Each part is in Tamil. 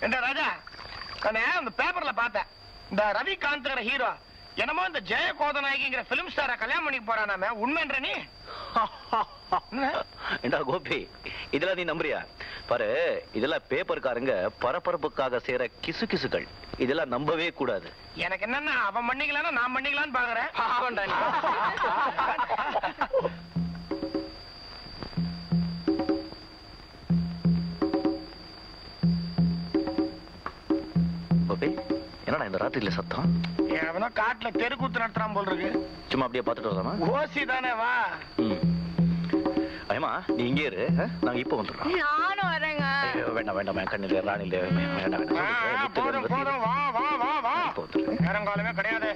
என்ன ராஜா, நான் அந்த பேப்பர்ல பார்த்தேன், இந்த ரவிகாந்த் ஹீரோ என்னமோ இந்த ஜெய கோதநாயகிங்கிற பிலிம் ஸ்டார கல்யாணம் பண்ணி போறானாமே, உண்மைன்ற நீ? என்ன கோபி, இதெல்லாம் நீ நம்புறியா? பாரு, இதெல்லாம் பேப்பர்காரங்க பரபரப்புக்காக செய்யற கிசு கிசுகள். இதெல்லாம் நம்பவே கூடாது. எனக்கு என்னன்னா, அவன் பண்ணிக்கலாம்னா நான் பண்ணிக்கலான்னு பாக்குறேன். கோபி, என்னடா இந்த ராத்திரியில சத்தம்? எவனோ காட்டுல தெருக்கூத்து நடத்துறான் போல் இருக்கு. சும்மா அப்படியே பாத்துட்டு வரலாமா? ஓசி தானே, வா. ஐயமா, நீ இங்கே இரு, நாங்க இப்ப வந்துடுறோம். நானும் வரேங்க. வேண்டாம் வேண்டாம், கண்ணில ராணில வேண்டாம். போதும் போதும், வா வா வா வா. நேரங்காலமே கிடையாது.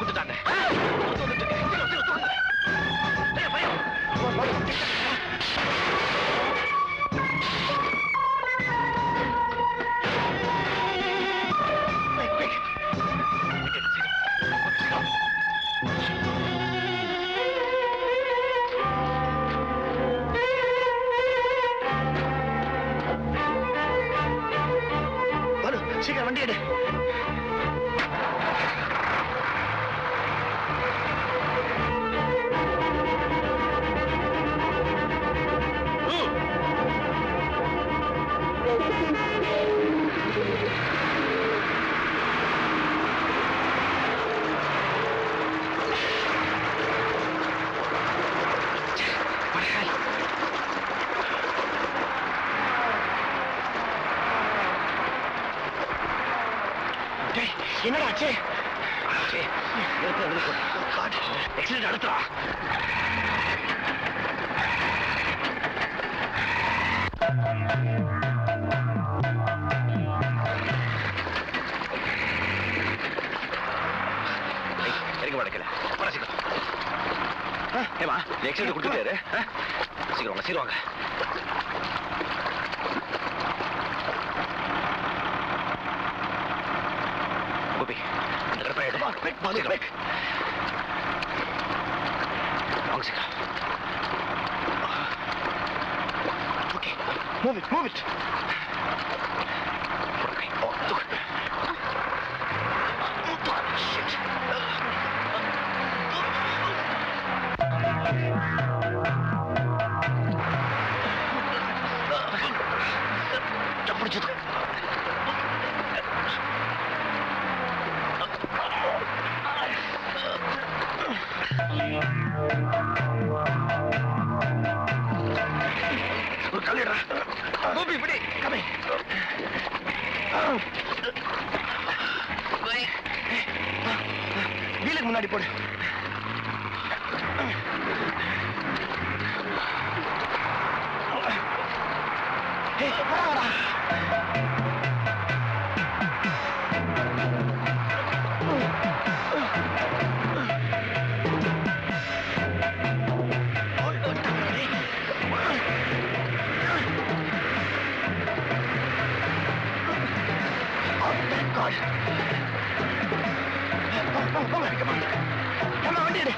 குத்துட்டாங்க. சீக்கிரம் வண்டி எடு. என்னடா ஆச்சு? எக்ஸிடென்ட் அடுத்தா. இறங்க மாட்டேங்கல. சீக்கிரம் ஏமா எக்ஸிடென்ட் கொடுத்துட்டாரு. சீக்கிரம் வாங்க, சீக்கிரம் வாங்க. கோபி இந்த கடப்பை எடு. வாங்க சீக்கிரம். Okay, move it, move it. பிடிச்சது. ஒரு கல்லிடா. கோபி இப்படி கமே. வீலுக்கு முன்னாடி போடு. வண்டி எடு.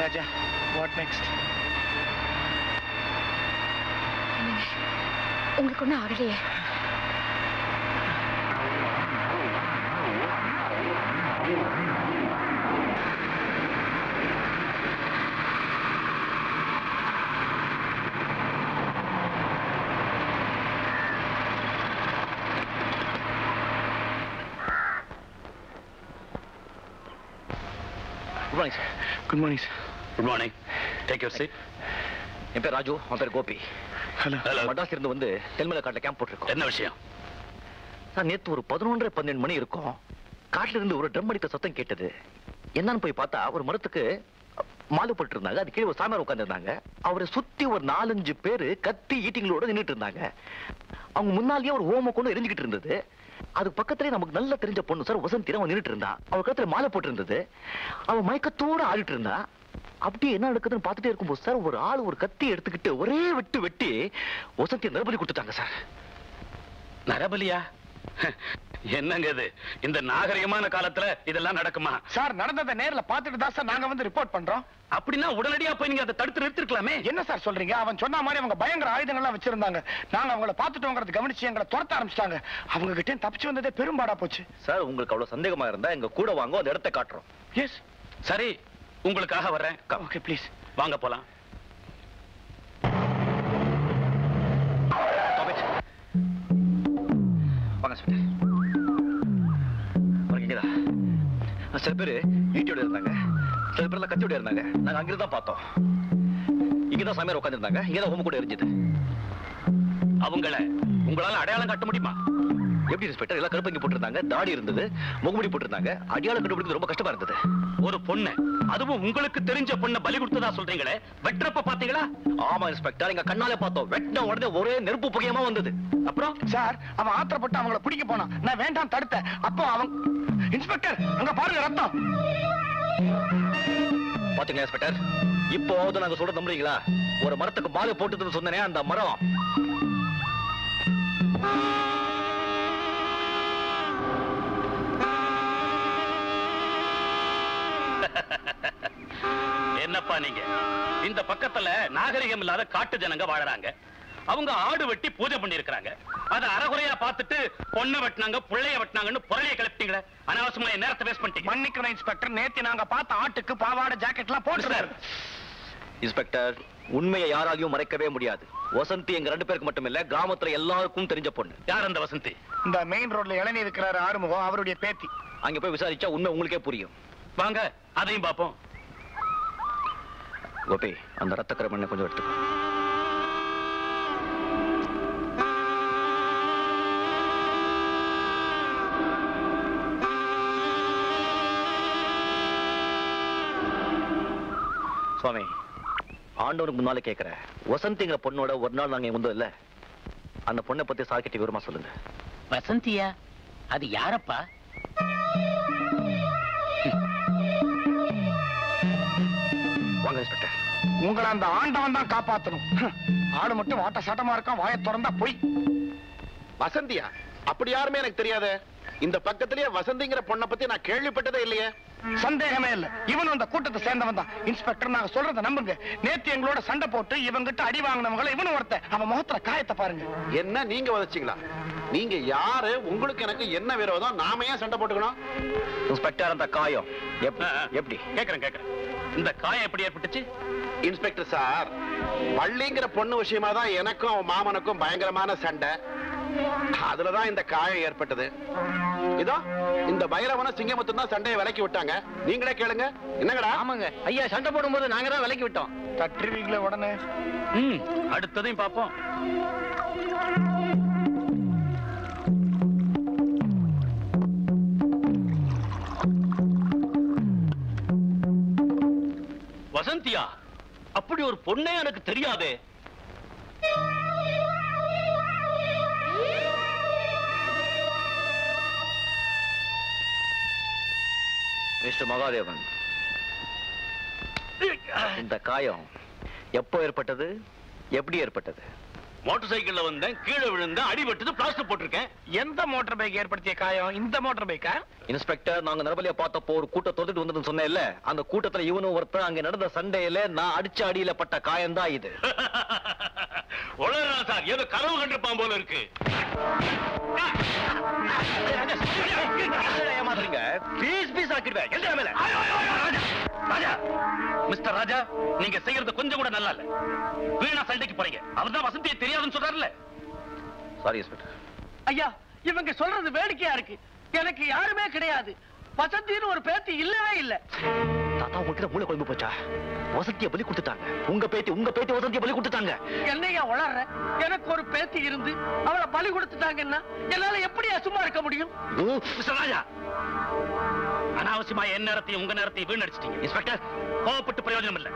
ராஜா, what next? உங்களுக்கு ஒன்றும் ஆகலையே? Good morning, sir. Good morning, sir. Good morning. Take your seat. என் பேர் ராஜு, அவன் பேர் கோபி. Hello. Hello. மடாஸ் இருந்து வந்து தென்மலை காட்டுல கேம்ப் போட்டிருக்கோம். என்ன விஷயம்? நான் நேத்து ஒரு 11:30-12 மணி இருக்கும். காட்டுல இருந்து ஒரு ட்ரம் அடிக்க சத்தம் கேட்டது. என்னன்னு போய் பார்த்தா ஒரு மரத்துக்கு மாலை போட்டு இருந்தாங்க. அது கீழே ஒரு சாமியார் உட்கார்ந்து இருந்தாங்க. அவரை சுத்தி ஒரு 4-5 பேரு கத்தி ஈட்டிங்களோட நின்றுட்டு இருந்தாங்க. அவங்க முன்னாலேயே ஒரு ஓம கொண்டு எரிஞ்சுக்கிட்டு இருந்தது. அது பக்கத்திலே நமக்கு நல்லா தெரிஞ்ச பொண்ணு சார் வசந்தி அவன் நின்றுட்டு இருந்தா. அவ கழுத்துல மாலை போட்டு இருந்தது. அவன் மயக்கத்தோட ஆடிட்டு இருந்தா. அப்படியே என்ன நடக்குதுன்னு பார்த்துட்டே இருக்கும்போது சார் ஒரு ஆள் ஒரு கத்தி எடுத்துக்கிட்டு ஒரே வெட்டி வசந்தி நரபலி கொடுத்துட்டாங்க சார். நரபலியா? என்னங்க இது? இந்த நாகரிகமான காலத்துல இதெல்லாம் நடக்குமா? சார், நடந்ததை நேர்ல பார்த்துட்டு தான் சார் நாங்க வந்து ரிப்போர்ட் பண்றோம். அப்படின்னா உடனடியா போய் நீங்க அதை தடுத்து நிறுத்திருக்கலாமே. என்ன சார் சொல்றீங்க? அவன் சொன்ன மாதிரி அவங்க பயங்கர ஆயுதங்கள்லாம் வச்சிருந்தாங்க. நாங்க அவங்கள பார்த்துட்டோங்கிறது கவனிச்சு எங்களை துரத்த ஆரம்பிச்சிட்டாங்க. அவங்க கிட்ட தப்பிச்சு வந்ததே பெரும்பாடா போச்சு. சார் உங்களுக்கு அவ்வளவு சந்தேகமா இருந்தா எங்க கூட வாங்க, அந்த இடத்தை காட்டுறோம். எஸ். சரி, உங்களுக்காக வர்றேன். ஓகே, ப்ளீஸ் வாங்க போலாம். வாங்க சார். சில பேரு ஈட்டியோட இருந்தாங்க, சில பேர்லாம் கத்தியோட இருந்தாங்க. நாங்க அங்கிருந்து தான் பார்த்தோம். இங்கதான் சாமியார் உட்கார்ந்திருந்தாங்க. இங்கதான் ஹோமம் கூட எரிஞ்சது. அவங்கள உங்களால அடையாளம் காட்ட முடியுமா? எப்படி இன்ஸ்பெக்டர்? எல்லாம் கருப்பங்கி போட்டிருந்தாங்க, தாடி இருந்தது, முகமுடி போட்டிருந்தாங்க. அடையாளம் கண்டுபிடிக்கிறது ரொம்ப கஷ்டமா இருந்தது. ஒரு பொண்ணு, அதுவும் உங்களுக்கு தெரிஞ்ச பொண்ணை பலி கொடுத்ததா சொல்றீங்களே, வெற்றப்ப பாத்தீங்களா? ஆமா இன்ஸ்பெக்டர், எங்க கண்ணாலே பார்த்தோம். வெட்டின உடனே ஒரே நெருப்பு புகையமா வந்தது. அப்புறம் சார், அவன் ஆத்திரப்பட்டு அவங்கள பிடிக்க போனான். நான் வேண்டாம் தடுத்தேன். அப்போ அவன் இன்ஸ்பெக்டர் அங்க பாருங்க, ரத்தம். பாத்தீங்களா இன்ஸ்பெக்டர்? இப்போ நாங்க சொல்றது நம்புறீங்களா? ஒரு மரத்துக்கு மாலை போட்டுதுன்னு சொன்னேனே, அந்த மரம் என்னப்பா நீங்க? இந்த பக்கத்துல நாகரிகம் இல்லாத காட்டு ஜனங்க வாழறாங்க. அவங்க ஆடு வெட்டி பூஜை பண்ணி இருக்காங்க. அத அறகுறையா பார்த்துட்டு பொண்ணை வெட்டினாங்க, புள்ளைய வெட்டினாங்கன்னு புரளைய கிளப்பிட்டீங்களே. அனாவசியமா நேரத்தை வேஸ்ட் பண்ணிட்டீங்க. மன்னிக்கணும் இன்ஸ்பெக்டர், நேத்து நாங்க பார்த்த ஆட்டுக்கு பாவாடை ஜாக்கெட் எல்லாம் போட்டுருந்தாரு. இன்ஸ்பெக்டர், உண்மையை யாராலையும் மறைக்கவே முடியாது. வசந்தி எங்க 2 பேருக்கு மட்டும் இல்ல, கிராமத்துல எல்லாருக்கும் தெரிஞ்ச பொண்ணு. யார் அந்த வசந்தி? இந்த மெயின் ரோட்ல இளநீ இருக்கிறாரு ஆறுமுகம், அவருடைய பேத்தி. அங்க போய் விசாரிச்சா உண்மை உங்களுக்கே புரியும். வாங்க, அதையும் பாப்போம். கோபி, அந்த ரத்தக்கரை மண்ணை கொஞ்சம் எடுத்துக்கோ. சுவாமி, ஆண்டவனுக்கு முன்னாலே கேட்கிற, வசந்திங்கிற பொண்ணோட ஒரு நாள் நாங்க வந்தோம் இல்ல, அந்த பொண்ணை பத்தி சாக்கிட்டு விவரமா சொல்லுங்க. வசந்தியா? அது யாரப்பா? வாங்க இன்ஸ்பெக்டர். உங்களை அந்த ஆண்டவன் தான் காப்பாத்தணும். ஆடு மட்டும் வாட்ட சாட்டமா இருக்கான், வாயை திறந்தா போய். வசந்தியா? அப்படி யாருமே எனக்கு தெரியாது. இந்த பக்கத்திலேயே வசந்திங்கிற பொண்ணை பத்தி நான் கேள்விப்பட்டதே இல்லையே. சந்தேகமே இல்ல, இவனும் அந்த கூட்டத்தை சேர்ந்தவன் தான். இன்ஸ்பெக்டர், நாங்க சொல்றத நம்புங்க. நேத்து எங்களோட சண்டை போட்டு இவங்கிட்ட அடி வாங்கினவங்களை இவனும் ஒருத்தன். அவன் முகத்துல காயத்தை பாருங்க. என்ன நீங்க வதச்சிங்களா? நீங்க யாரு? உங்களுக்கு எனக்கு என்ன விரோதம்? நாம ஏன் சண்டை போட்டுக்கணும்? இன்ஸ்பெக்டர், அந்த காயம் எப்படி? கேக்குறேன். இந்த காயம் எப்படி ஏற்பட்டுச்சு? இன்ஸ்பெக்டர் சார், வள்ளிங்கிற பொண்ணு விஷயமா தான் எனக்கும் அவன் மாமனுக்கும் பயங்கரமான சண்டை. அதுலதான் இந்த காயம் ஏற்பட்டது. இதோ இந்த பைரவன சிங்கமுத்தும் தான் சண்டையை விலக்கி விட்டாங்க. நீங்களே கேளுங்க. என்னங்கடா? ஆமாங்க ஐயா, சண்டை போடும்போது நாங்க தான் விலக்கி விட்டோம். தட்டுருவீங்களே உடனே. அடுத்ததையும் பார்ப்போம். வசந்தியா, அப்படி ஒரு பொண்ணே எனக்கு தெரியாதே. மிஸ்டர் மகாதேவன், இந்த காயம் எப்போ ஏற்பட்டது, எப்படி ஏற்பட்டது? மோட்டார் சைக்கிள்ல வந்தேன், கீழே விழுந்தேன், அடிபட்டது, பிளாஸ்டர் போட்டிருக்கேன். எந்த மோட்டார் பைக் ஏற்படுத்திய காயம்? இந்த மோட்டார் பைக்கா? இன்ஸ்பெக்டர், நாங்க நரபலியா பார்த்தப்போ ஒரு கூட்டம் தொடுத்துட்டு வந்ததுன்னு சொன்னேன்ல, அந்த கூட்டத்துல இவனும் ஒருத்தன் அங்க நடந்த சண்டையில நான் அடிச்ச அடியில பட்ட காயம் தான் இது. உளறா சார், ஏதோ கனவு கண்டிருப்பான் போல இருக்கு. ஏமாத்துறீங்க, பீஸ் பீஸ் ஆக்கிடுவேன். எந்த மேல? ராஜா, மிஸ்டர் ராஜா, நீங்க செய்யறது கொஞ்சம் கூட நல்லா இல்ல. வீணா சண்டைக்கு போறீங்க. அவர்தான் வசந்தியை தெரியாதுன்னு சொல்றாருல்ல. Sorry inspector. ஐயா, இவங்க சொல்றது வேடிக்கையா இருக்கு. எனக்கு யாருமே கிடையாது. வசந்தின்னு ஒரு பேத்தி இல்லவே இல்ல. தாத்தா, உங்களுக்கு மூளை குழம்பு போச்சா? வசந்தியை பலி கொடுத்துட்டாங்க. உங்க பேத்தி வசந்தியை பலி கொடுத்துட்டாங்க. என்னையா வளர்ற? எனக்கு ஒரு பேத்தி இருந்து அவளை பலி கொடுத்துட்டாங்கன்னா என்னால எப்படியா சும்மா இருக்க முடியும்? மிஸ்டர் ராஜா, அனாவசியமா என் நேரத்தையும் உங்க நேரத்தையும் வீணடிச்சிட்டீங்க. இன்ஸ்பெக்டர், கோவப்பட்டு பிரயோஜனம் இல்ல.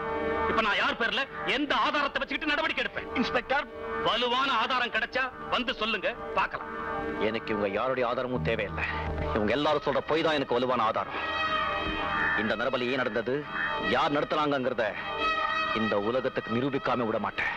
இப்ப நான் யார் பேர்ல எந்த ஆதாரத்தை வச்சுக்கிட்டு நடவடிக்கை எடுப்பேன்? இன்ஸ்பெக்டர், வலுவான ஆதாரம் கிடைச்சா வந்து சொல்லுங்க, பார்க்கலாம். எனக்கு இவங்க யாருடைய ஆதாரமும் தேவையில்லை. இவங்க எல்லாரும் சொல்ற பொய் தான் எனக்கு வலுவான ஆதாரம். இந்த நரபலி ஏன் நடந்தது, யார் நடத்துறாங்கிறத இந்த உலகத்துக்கு நிரூபிக்காம விட மாட்டேன்.